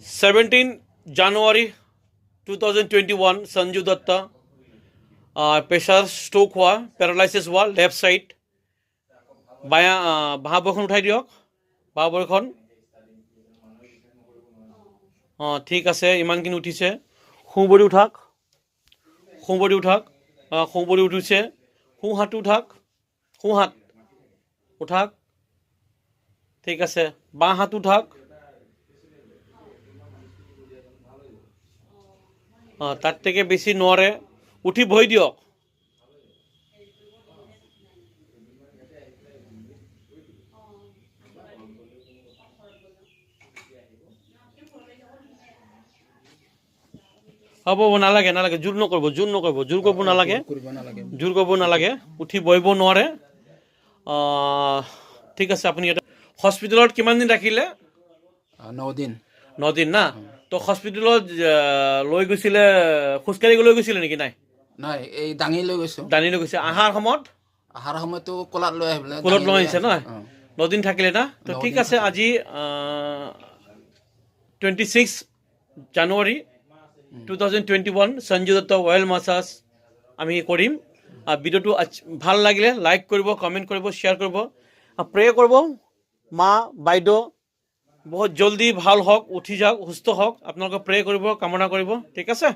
17 January 2021 Sanju Dutta প্ৰেশাৰ stroke হোৱা paralysis হোৱা left side বাঁয়া বাঁ ভৰিখন উঠাই দিয়ক বাঁ ভৰিখন ঠিক আছে ইমানখিনি উঠিছে সোঁ ভৰি উঠাক সোঁ ভৰি উঠাক সোঁ ভৰি উঠিছে সোঁ হাতটো উঠাক সোঁ হাত উঠাক ঠিক আছে বাঁ হাত উঠাক তার থেকে বেশি নোৱাৰে উঠি বহি দিয়ক হ'ব নালাগে নালাগে জোৰ নকৰিব জোৰ কৰিব নালাগে উঠি বহিব নোৱাৰে ঠিক আছে আপুনি এটা হস্পিটেলত কিমান দিন ৰাখিলে 9 দিন না তো হস্পিটেলত লৈ গৈছিলে খোজকাঢ়ি লৈ গৈছিলে নেকি নাই নাই এই দাঙি লৈ গৈছে আহাৰ সময়তো কোলাত লৈ আহিছে ন 9 দিন থাকিলে না তো ঠিক আছে আজি 26 জানুৱাৰী 2021 সঞ্জু দত্ত অয়েল মাসাজ আমি কৰিম ভিডিওটো ভাল লাগিলে লাইক কৰিব কমেন্ট কৰিব শেয়াৰ কৰিব প্ৰে কৰিব মা বাইদেউ বহুত জলদি ভাল হওক উঠি যাওক সুস্থ হওক আপোনালোকে প্ৰে কৰিব কামনা কৰিব ঠিক আছে